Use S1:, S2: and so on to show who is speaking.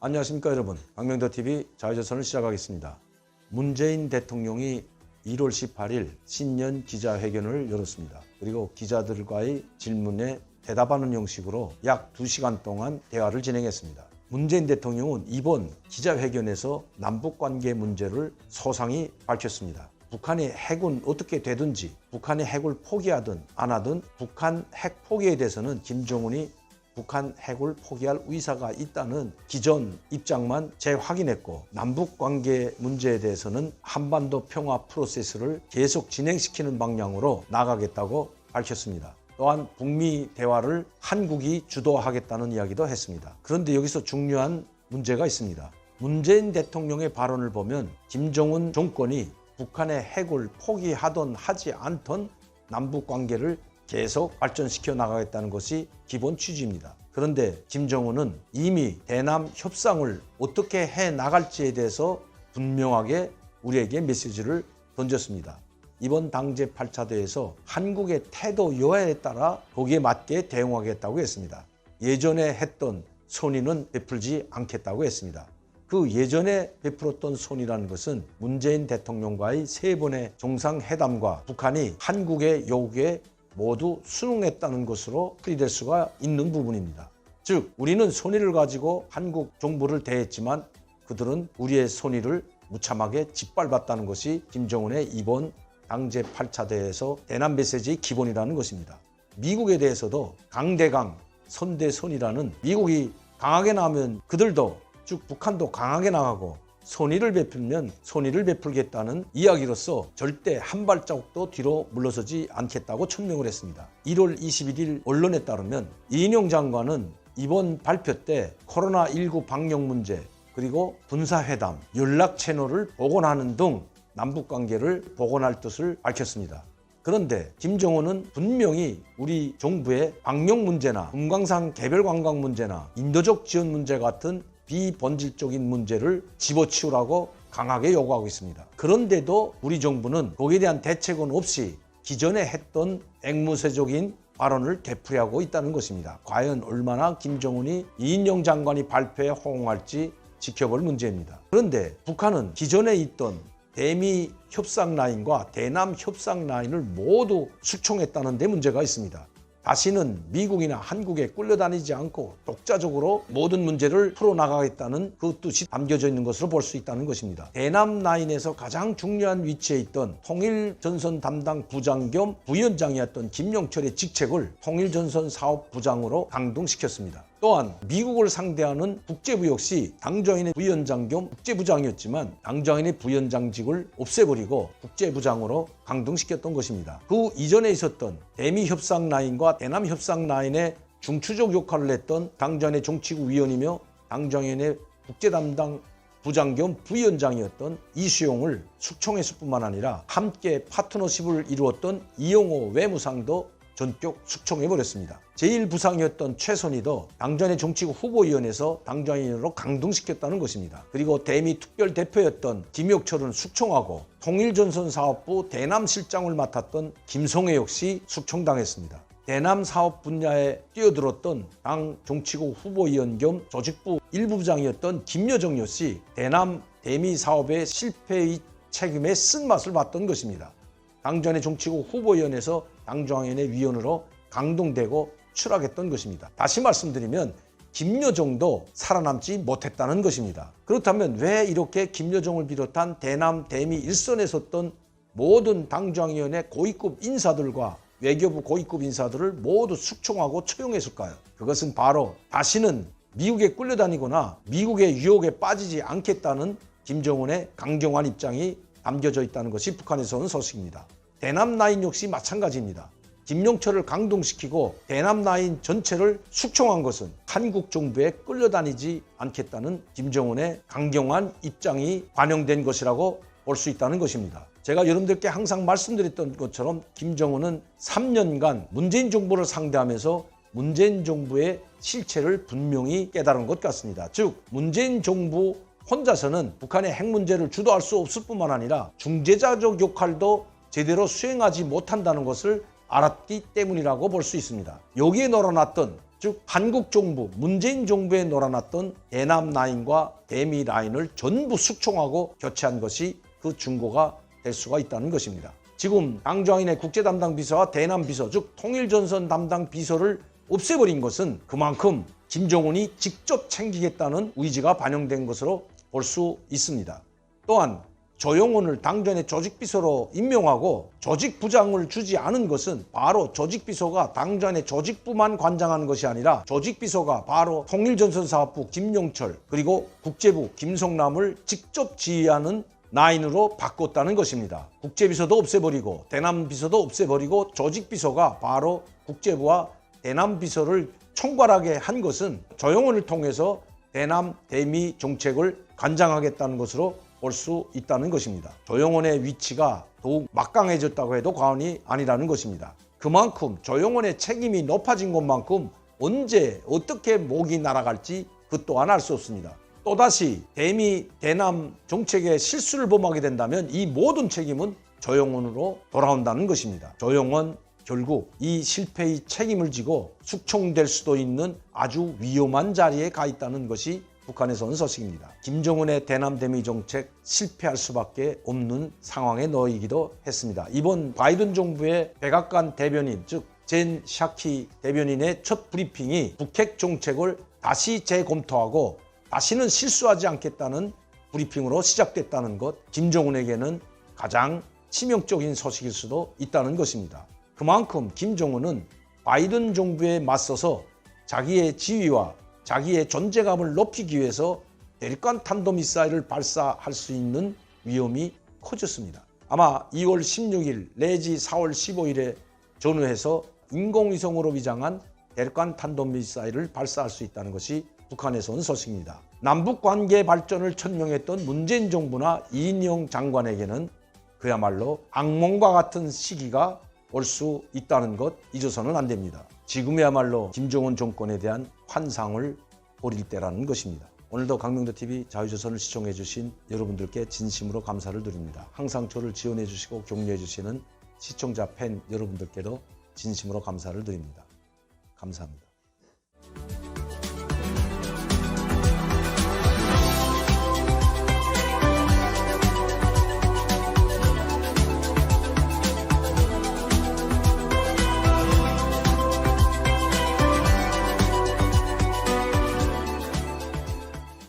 S1: 안녕하십니까 여러분. 박명도TV 자유조선을 시작하겠습니다. 문재인 대통령이 1월 18일 신년 기자회견을 열었습니다. 그리고 기자들과의 질문에 대답하는 형식으로 약 2시간 동안 대화를 진행했습니다. 문재인 대통령은 이번 기자회견에서 남북관계 문제를 소상히 밝혔습니다. 북한의 핵은 어떻게 되든지 북한의 핵을 포기하든 안 하든 북한 핵 포기에 대해서는 김정은이 북한 핵을 포기할 의사가 있다는 기존 입장만 재확인했고, 남북관계 문제에 대해서는 한반도 평화 프로세스를 계속 진행시키는 방향으로 나가겠다고 밝혔습니다. 또한 북미 대화를 한국이 주도하겠다는 이야기도 했습니다. 그런데 여기서 중요한 문제가 있습니다. 문재인 대통령의 발언을 보면 김정은 정권이 북한의 핵을 포기하든 하지 않던 남북관계를 계속 발전시켜 나가겠다는 것이 기본 취지입니다. 그런데 김정은은 이미 대남 협상을 어떻게 해 나갈지에 대해서 분명하게 우리에게 메시지를 던졌습니다. 이번 당제 8차 대회에서 한국의 태도 여하에 따라 거기에 맞게 대응하겠다고 했습니다. 예전에 했던 선의는 베풀지 않겠다고 했습니다. 그 예전에 베풀었던 선의라는 것은 문재인 대통령과의 3번의 정상회담과 북한이 한국의 요구에 모두 순응했다는 것으로 풀이될 수가 있는 부분입니다. 즉, 우리는 선의를 가지고 한국 정부를 대했지만 그들은 우리의 선의를 무참하게 짓밟았다는 것이 김정은의 이번 당제 8차 대회에서 대남 메시지의 기본이라는 것입니다. 미국에 대해서도 강대강, 선대선이라는, 미국이 강하게 나가면 그들도, 즉 북한도 강하게 나가고 선의를 베풀면 선의를 베풀겠다는 이야기로서 절대 한 발자국도 뒤로 물러서지 않겠다고 천명을 했습니다. 1월 21일 언론에 따르면 이인영 장관은 이번 발표 때 코로나19 방역 문제, 그리고 군사회담, 연락 채널을 복원하는 등 남북관계를 복원할 뜻을 밝혔습니다. 그런데 김정은은 분명히 우리 정부의 방역 문제나 금강산 개별관광 문제나 인도적 지원 문제 같은 비본질적인 문제를 집어치우라고 강하게 요구하고 있습니다. 그런데도 우리 정부는 거기에 대한 대책은 없이 기존에 했던 앵무새적인 발언을 되풀이하고 있다는 것입니다. 과연 얼마나 김정은이 이인영 장관이 발표에 호응할지 지켜볼 문제입니다. 그런데 북한은 기존에 있던 대미 협상 라인과 대남 협상 라인을 모두 숙청했다는 데 문제가 있습니다. 다시는 미국이나 한국에 끌려다니지 않고 독자적으로 모든 문제를 풀어나가겠다는 그 뜻이 담겨져 있는 것으로 볼 수 있다는 것입니다. 대남 라인에서 가장 중요한 위치에 있던 통일전선 담당 부장 겸 부위원장이었던 김용철의 직책을 통일전선 사업부장으로 강등시켰습니다. 또한 미국을 상대하는 국제부 역시 당정인의 부위원장 겸 국제부장이었지만 당정인의 부위원장직을 없애버리고 국제부장으로 강등시켰던 것입니다. 그 이전에 있었던 대미 협상 라인과 대남 협상 라인의 중추적 역할을 했던 당정인의 정치국 위원이며 당정인의 국제담당 부장 겸 부위원장이었던 이수용을 숙청했을 뿐만 아니라 함께 파트너십을 이루었던 이용호 외무상도 전격 숙청해버렸습니다. 제1부상이었던 최선희도 당전의 정치국 후보위원회에서 당정인으로 강등시켰다는 것입니다. 그리고 대미 특별대표였던 김혁철은 숙청하고 통일전선 사업부 대남실장을 맡았던 김성애 역시 숙청당했습니다. 대남 사업 분야에 뛰어들었던 당 정치국 후보위원 겸 조직부 일부부장이었던 김여정 역시 대미 사업의 실패의 책임에 쓴맛을 봤던 것입니다. 당전의 정치국 후보위원회에서 당정인의 위원으로 강등되고 추락했던 것입니다. 다시 말씀드리면 김여정도 살아남지 못했다는 것입니다. 그렇다면 왜 이렇게 김여정을 비롯한 대남, 대미 일선에 섰던 모든 당정위원회 고위급 인사들과 외교부 고위급 인사들을 모두 숙청하고 처형했을까요? 그것은 바로 다시는 미국에 끌려다니거나 미국의 유혹에 빠지지 않겠다는 김정은의 강경한 입장이 담겨져 있다는 것이 북한에서 온 소식입니다. 대남 라인 역시 마찬가지입니다. 김용철을 강등시키고 대남 라인 전체를 숙청한 것은 한국 정부에 끌려다니지 않겠다는 김정은의 강경한 입장이 반영된 것이라고 볼 수 있다는 것입니다. 제가 여러분들께 항상 말씀드렸던 것처럼 김정은은 3년간 문재인 정부를 상대하면서 문재인 정부의 실체를 분명히 깨달은 것 같습니다. 즉, 문재인 정부 혼자서는 북한의 핵 문제를 주도할 수 없을 뿐만 아니라 중재자적 역할도 제대로 수행하지 못한다는 것을 알았기 때문이라고 볼 수 있습니다. 여기에 놀아놨던 즉 한국 정부, 문재인 정부에 놀아났던 대남 라인과 대미 라인을 전부 숙청하고 교체한 것이 그 증거가 될 수가 있다는 것입니다. 지금 당좌인의 국제 담당 비서와 대남 비서, 즉 통일전선 담당 비서를 없애버린 것은 그만큼 김정은이 직접 챙기겠다는 의지가 반영된 것으로 볼 수 있습니다. 또한 조영원을 당전의 조직비서로 임명하고 조직부장을 주지 않은 것은 바로 조직비서가 당전의 조직부만 관장하는 것이 아니라 조직비서가 바로 통일전선사업부 김용철 그리고 국제부 김성남을 직접 지휘하는 라인으로 바꿨다는 것입니다. 국제비서도 없애버리고 대남비서도 없애버리고 조직비서가 바로 국제부와 대남비서를 총괄하게 한 것은 조영원을 통해서 대남 대미 정책을 관장하겠다는 것으로 볼 수 있다는 것입니다. 조영원의 위치가 더욱 막강해졌다고 해도 과언이 아니라는 것입니다. 그만큼 조영원의 책임이 높아진 것만큼 언제 어떻게 목이 날아갈지 그 또한 알 수 없습니다. 또다시 대미 대남 정책에 실수를 범하게 된다면 이 모든 책임은 조영원으로 돌아온다는 것입니다. 조영원 결국 이 실패의 책임을 지고 숙청될 수도 있는 아주 위험한 자리에 가 있다는 것이 북한에서 온 소식입니다. 김정은의 대남 대미 정책 실패할 수밖에 없는 상황에 놓이기도 했습니다. 이번 바이든 정부의 백악관 대변인, 즉 젠 샤키 대변인의 첫 브리핑이 북핵 정책을 다시 재검토하고 다시는 실수하지 않겠다는 브리핑으로 시작됐다는 것, 김정은에게는 가장 치명적인 소식일 수도 있다는 것입니다. 그만큼 김정은은 바이든 정부에 맞서서 자기의 지위와 자기의 존재감을 높이기 위해서 대륙간 탄도미사일을 발사할 수 있는 위험이 커졌습니다. 아마 2월 16일 내지 4월 15일에 전후해서 인공위성으로 위장한 대륙간 탄도미사일을 발사할 수 있다는 것이 북한에서 온 소식입니다. 남북관계 발전을 천명했던 문재인 정부나 이인영 장관에게는 그야말로 악몽과 같은 시기가 올 수 있다는 것 잊어서는 안 됩니다. 지금이야말로 김정은 정권에 대한 환상을 버릴 때라는 것입니다. 오늘도 강명도TV 자유조선을 시청해 주신 여러분들께 진심으로 감사를 드립니다. 항상 저를 지원해 주시고 격려해 주시는 시청자 팬 여러분들께도 진심으로 감사를 드립니다. 감사합니다.